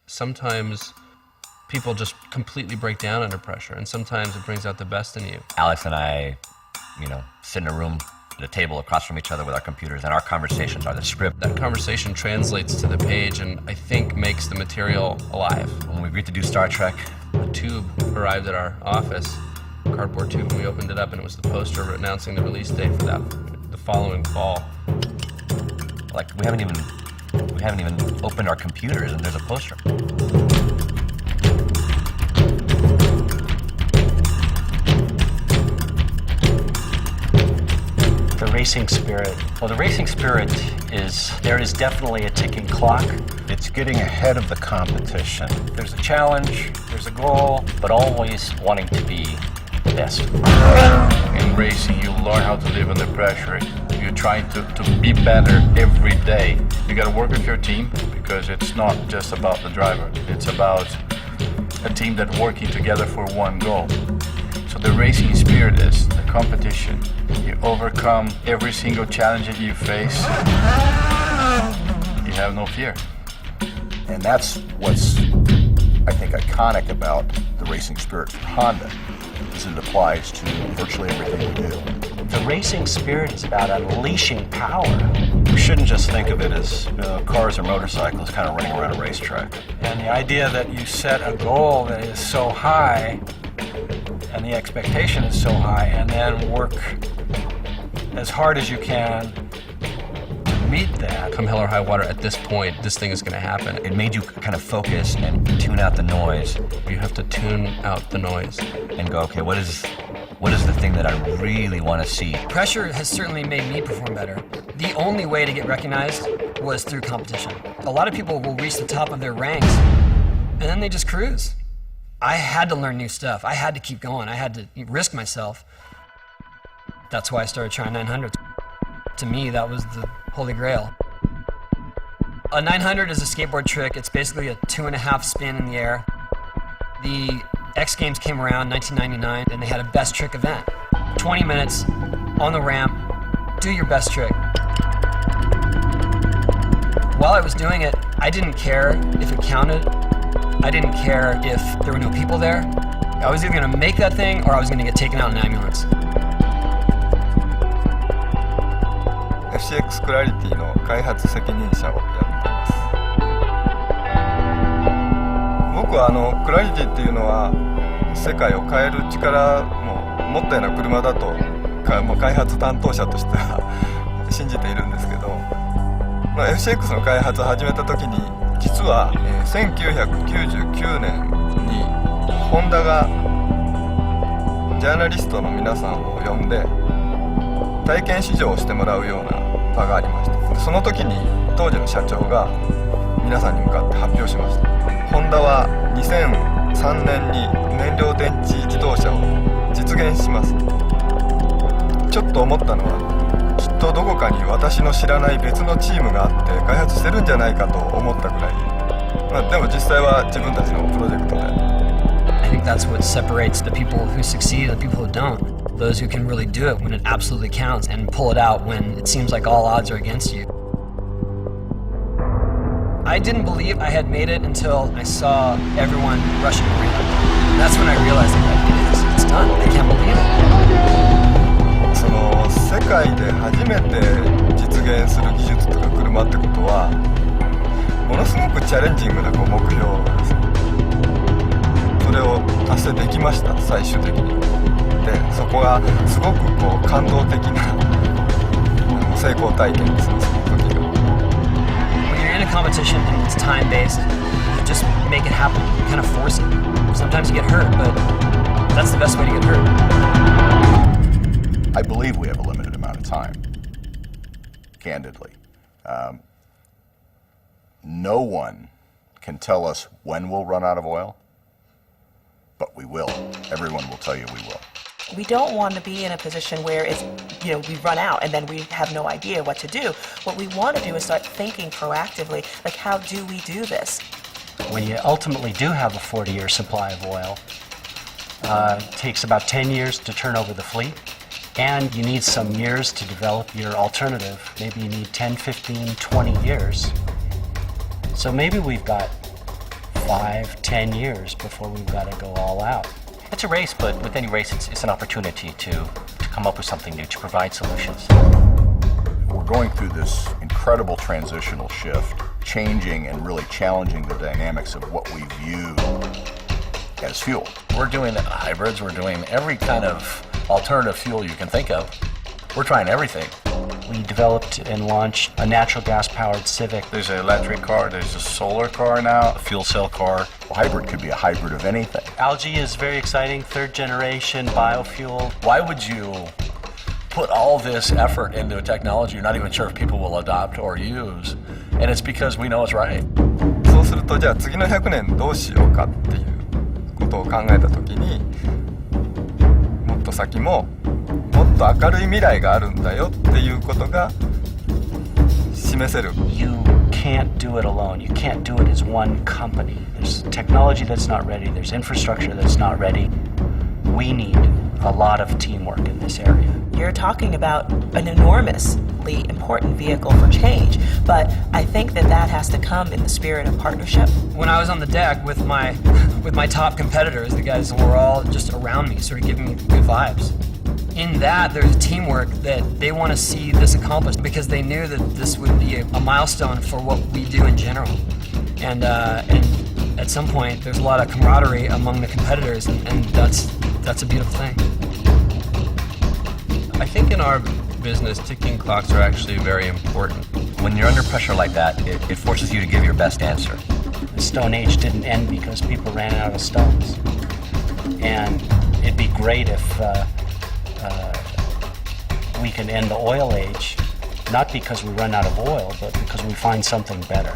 Sometimes people just completely break down under pressure, and sometimes it brings out the best in you. Alex and I, sit in a room at a table across from each other with our computers, and our conversations are the script. That conversation translates to the page and I think makes the material alive. When we agreed to do Star Trek, A tube arrived at our office, a cardboard tube, and we opened it up and it was the poster announcing the release date for the following fall. like we haven't even opened our computers and there's a poster. The racing spirit. Well, the racing spirit there is definitely a ticking clock. It's getting ahead of the competition. There's a challenge, there's a goal, but always wanting to be the best. In racing, you learn how to live under pressure. You're trying to be better every day. You gotta work with your team because it's not just about the driver. It's about a team that's working together for one goal. So the racing spirit is the competition. You overcome every single challenge that you face. You have no fear. And that's what's, I think, iconic about the racing spirit for Honda, is it applies to virtually everything we do. The racing spirit is about unleashing power. We shouldn't just think of it as cars or motorcycles kind of running around a racetrack. And the idea that you set a goal that is so high and the expectation is so high, and then work as hard as you can to meet that. Come hell or high water, at this point, this thing is going to happen. It made you kind of focus and tune out the noise. You have to tune out the noise. And go, okay, what is the thing that I really want to see? Pressure has certainly made me perform better. The only way to get recognized was through competition. A lot of people will reach the top of their ranks and then they just cruise. I had to learn new stuff. I had to keep going. I had to risk myself. That's why I started trying 900s. To me, that was the holy grail. A 900 is a skateboard trick. It's basically a 2.5 spin in the air. The X Games came around in 1999 and they had a best trick event. 20 minutes on the ramp, do your best trick. While I was doing it, I didn't care if it counted. I didn't care if there were no people there. I was either gonna make that thing or I was gonna get taken out in an ambulance. FCX クラリティの開発責任者をやっています。僕はクラリティっていうのは世界を変える力も持ったような車だと開発担当者としては信じているんですけど、FCX の開発を始めた時に実は1999年にホンダがジャーナリストの皆さんを呼んで体験試乗をしてもらうような場がありました。その時に当時の社長が皆さんに向かって発表しました。ホンダは2003年に燃料電池自動車を実現します。ちょっと思ったのはきっとどこかに私の知らない別のチームがあって開発してるんじゃないかと思ったくらい、でも実際は自分たちのプロジェクトで。I think that's what separates the people who succeed and the people who don't. Those who can really do it when it absolutely counts and pull it out when it seems like all odds are against you. I didn't believe I had made it until I saw everyone rushing around. That's when I realized that it's done. I can't believe it. その世界で初めて実現する技術とか車ってことはものすごくチャレンジングな目標です。それを達成できました、最終的に。で、そこがすごく感動的な成功体験ですね、その時が。When you're in a competition and it's time-based, you just make it happen. You kind of force it. Sometimes you get hurt, but that's the best way to get hurt. I believe we have a limited amount of time, candidly. No one can tell us when we'll run out of oil, but we will. Everyone will tell you we will. We don't want to be in a position where it's, we run out and then we have no idea what to do. What we want to do is start thinking proactively, like how do we do this? When you ultimately do have a 40-year supply of oil, it takes about 10 years to turn over the fleet, and you need some years to develop your alternative. Maybe you need 10, 15, 20 years. So maybe we've got 5-10 years before we've got to go all out. It's a race, but with any race, it's an opportunity to come up with something new, to provide solutions. We're going through this incredible transitional shift, changing and really challenging the dynamics of what we view as fuel. We're doing hybrids, we're doing every kind of alternative fuel you can think of. We're trying everything. We developed and launched a natural gas-powered Civic. There's an electric car, there's a solar car now. A fuel cell car. A hybrid could be a hybrid of anything. Algae is very exciting, third-generation biofuel. Why would you put all this effort into a technology you're not even sure if people will adopt or use? And it's because we know it's right. そうするとじゃあ次の100年どうしようかっていうことを考えた時にもっと先ももっと明るい未来があるんだよっていうことが示せる。 You can't do it alone. You can't do it as one company. There's technology that's not ready. There's infrastructure that's not ready. We need a lot of teamwork in this area. You're talking about an enormously important vehicle for change, but I think that has to come in the spirit of partnership. When I was on the deck with my top competitors, the guys were all just around me, sort of giving me good vibes. In that, there's a teamwork that they want to see this accomplished because they knew that this would be a milestone for what we do in general. And at some point, there's a lot of camaraderie among the competitors, and that's a beautiful thing. I think in our business, ticking clocks are actually very important. When you're under pressure like that, it forces you to give your best answer. The Stone Age didn't end because people ran out of stones. And it'd be great if we can end the oil age, not because we run out of oil, but because we find something better.